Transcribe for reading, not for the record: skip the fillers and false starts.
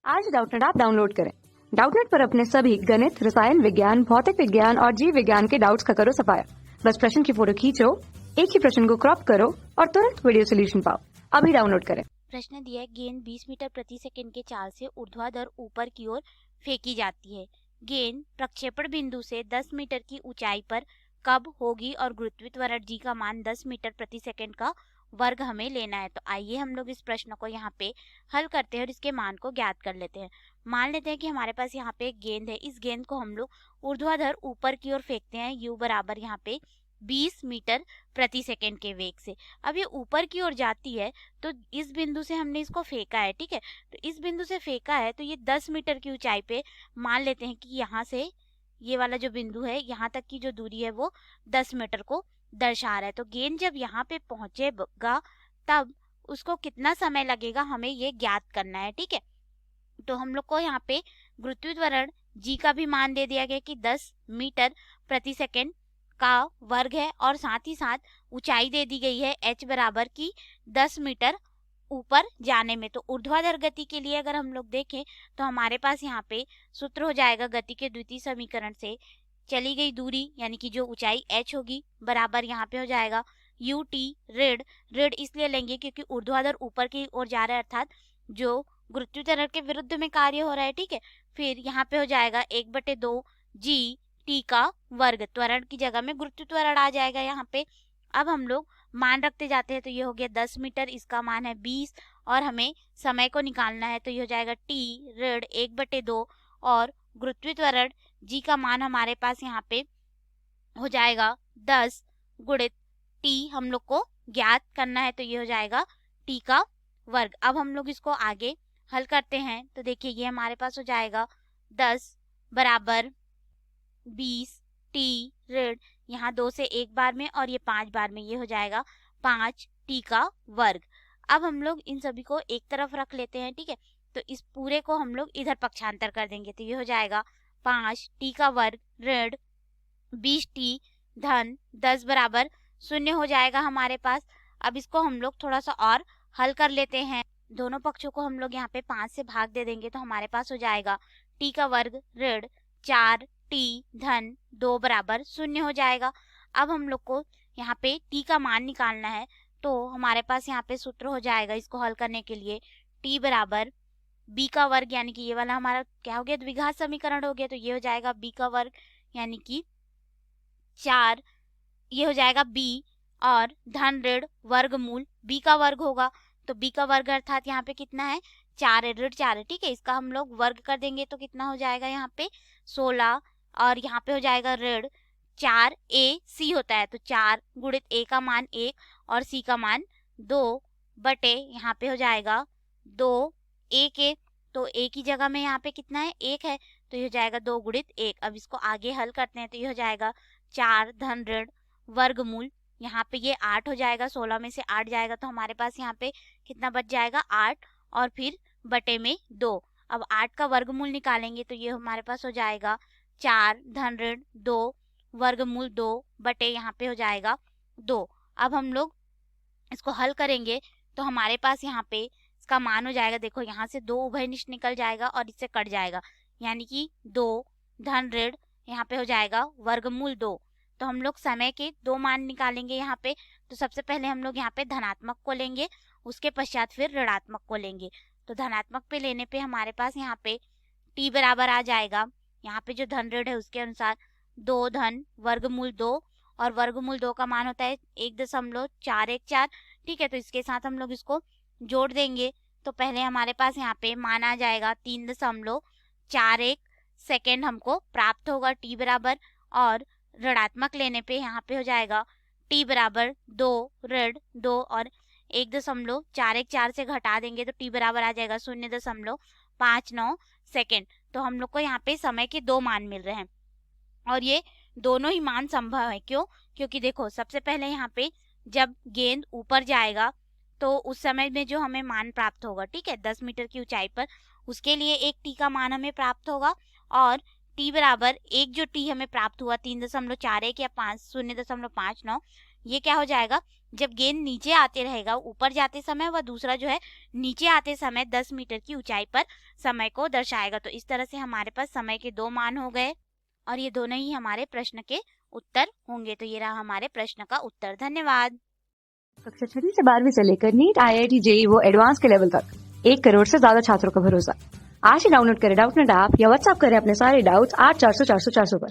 आज Doubtnut app download करें। Doubtnut पर अपने सभी गणित, रसायन विज्ञान, भौतिक विज्ञान और जीव विज्ञान के डाउट्स का करो सफाया। बस प्रश्न की फोटो खींचो, एक ही प्रश्न को क्रॉप करो और तुरंत वीडियो सोल्यूशन पाओ। अभी डाउनलोड करें। प्रश्न दिया है, गेंद 20 मीटर प्रति सेकंड के चाल से ऊर्ध्वाधर ऊपर की ओर फेंकी जाती है। गेंद प्रक्षेपण बिंदु से 10 मीटर की ऊंचाई पर कब होगी और गुरुत्वीय त्वरण जी का मान 10 मीटर प्रति सेकंड का वर्ग हमें लेना है। तो आइए हम लोग इस प्रश्न को यहाँ पे हल करते हैं और इसके मान को ज्ञात कर लेते हैं। मान लेते हैं कि हमारे पास यहाँ पे एक गेंद है। इस गेंद को हम लोग ऊर्ध्वाधर ऊपर की ओर फेंकते हैं, u बराबर यहाँ पे 20 मीटर प्रति सेकंड के वेग से। अब ये ऊपर की ओर जाती है तो इस बिंदु से हमने इसको फेंका है, ठीक है। तो इस बिंदु से फेंका है तो ये 10 मीटर की ऊंचाई पे मान लेते हैं कि यहाँ से ये वाला जो बिंदु है यहाँ तक की जो दूरी है वो 10 मीटर को दर्शा रहा है। तो गेंद जब यहाँ पे पहुंचेगा तब उसको कितना समय लगेगा हमें ये ज्ञात करना है, ठीक है। तो हम लोग को यहाँ पे गुरुत्वीय त्वरण जी का भी मान दे दिया गया कि 10 मीटर प्रति सेकंड का वर्ग है और साथ ही साथ ऊंचाई दे दी गई है h बराबर की 10 मीटर ऊपर जाने में। तो ऊर्ध्वाधर गति के लिए अगर हम लोग देखें तो हमारे पास यहाँ पे सूत्र हो जाएगा गति के द्वितीय समीकरण से चली गई दूरी यानी कि जो ऊंचाई h होगी बराबर यहाँ पे हो जाएगा u t ऋण इसलिए लेंगे क्योंकि ऊर्ध्वाधर ऊपर की ओर जा रहा है अर्थात जो गुरुत्वीय त्वरण के विरुद्ध में कार्य हो रहा है, ठीक है। फिर यहाँ पे हो जाएगा 1/2 g t का वर्ग, त्वरण की जगह में गुरुत्वीय त्वरण आ जाएगा यहाँ पे। अब हम लोग मान रखते जाते हैं तो ये हो गया 10 मीटर, इसका मान है 20 और हमें समय को निकालना है तो ये हो जाएगा t ऋण 1/2 और गुरुत्वीय त्वरण जी का मान हमारे पास यहाँ पे हो जाएगा 10 गुणित t हम लोग को ज्ञात करना है तो ये हो जाएगा t का वर्ग। अब हम लोग इसको आगे हल करते हैं तो देखिए ये हमारे पास हो जाएगा 10 बराबर 20 t ऋण यहाँ 2 से 1 बार में और ये 5 बार में, ये हो जाएगा 5 t का वर्ग। अब हम लोग इन सभी को एक तरफ रख लेते हैं, ठीक है। तो इस पूरे को हम लोग इधर पक्षांतर कर देंगे तो ये हो जाएगा 5 t का वर्ग ऋण 20 t धन 10 बराबर 0 हो जाएगा हमारे पास। अब इसको हम लोग थोड़ा सा और हल कर लेते हैं। दोनों पक्षों को हम लोग यहाँ पे 5 से भाग दे देंगे तो हमारे पास हो जाएगा t का वर्ग ऋण 4 t धन 2 बराबर 0 हो जाएगा। अब हम लोग को यहाँ पे t का मान निकालना है तो हमारे पास यहाँ पे सूत्र हो जाएगा इसको हल करने के लिए t बराबर b का वर्ग यानी कि ये वाला हमारा क्या हो गया, द्विघात समीकरण हो गया। तो ये हो जाएगा b का वर्ग यानी कि 4, ये हो जाएगा b और धन ऋण वर्गमूल b का वर्ग होगा। तो b का वर्ग अर्थात यहाँ पे कितना है 4 है, ऋण 4 है, ठीक है। इसका हम लोग वर्ग कर देंगे तो कितना हो जाएगा यहाँ पे 16 और यहाँ पे हो जाएगा ऋण 4ac होता है। तो 4 गुणित a का मान 1 और c का मान 2 बटे यहाँ पे हो जाएगा 2 a के, तो a की जगह में यहाँ पे कितना है 1 है तो ये हो जाएगा 2 गुणित 1। अब इसको आगे हल करते हैं तो ये हो जाएगा 4 धन ऋण वर्गमूल, यहाँ पे ये 8 हो जाएगा, 16 में से 8 जाएगा तो हमारे पास यहाँ पे कितना बच जाएगा 8 और फिर बटे में 2। अब 8 का वर्गमूल निकालेंगे तो ये हमारे पास हो जाएगा 4 धन ऋण 2 वर्गमूल 2 बटे यहाँ पे हो जाएगा 2। अब हम लोग इसको हल करेंगे तो हमारे पास यहाँ पे इसका मान हो जाएगा, देखो यहाँ से 2 उभयनिष्ठ निकल जाएगा और इससे कट जाएगा यानी कि 2 धन ऋण यहाँ पे हो जाएगा वर्गमूल 2। तो हम लोग समय के 2 मान निकालेंगे यहाँ पे। तो सबसे पहले हम लोग यहाँ पे धनात्मक को लेंगे, उसके पश्चात फिर ऋणात्मक को लेंगे। तो धनात्मक पे लेने पे हमारे पास यहाँ पे t बराबर आ जाएगा, यहाँ पे जो धन ऋण है उसके अनुसार 2 धन वर्गमूल 2 और वर्गमूल 2 का मान होता है 1.414, ठीक है। तो इसके साथ हम लोग इसको जोड़ देंगे तो पहले हमारे पास यहाँ पे मान आ जाएगा 3.41 सेकेंड हमको प्राप्त होगा t बराबर, और ऋणात्मक लेने पे यहाँ पे हो जाएगा t बराबर 2 ऋण 2 और 1.414 से घटा देंगे तो t बराबर आ जाएगा 0.59 सेकेंड। तो हम लोग को यहाँ पे समय के 2 मान मिल रहे हैं और ये दोनों ही मान संभव है। क्यों? क्योंकि देखो सबसे पहले यहाँ पे जब गेंद ऊपर जाएगा तो उस समय में जो हमें मान प्राप्त होगा, ठीक है, 10 मीटर की ऊंचाई पर, उसके लिए एक t का मान हमें प्राप्त होगा और t बराबर एक जो t हमें प्राप्त हुआ 3.41 या 0.59, ये क्या हो जाएगा जब गेंद नीचे आते रहेगा ऊपर जाते समय, व दूसरा जो है नीचे आते समय 10 मीटर की ऊंचाई पर समय को दर्शाएगा। तो इस तरह से हमारे पास समय के 2 मान हो गए और ये दोनों ही हमारे प्रश्न के उत्तर होंगे। तो ये रहा हमारे प्रश्न का उत्तर। धन्यवाद। कक्षा 6 से 12वीं से लेकर नीट, IIT, JEE वो एडवांस के लेवल तक 1 करोड़ से ज्यादा छात्रों का भरोसा। आज ही डाउनलोड करें डाउटनेट ऐप या व्हाट्सएप करें अपने सारे डाउट्स 8400 400 400 पर।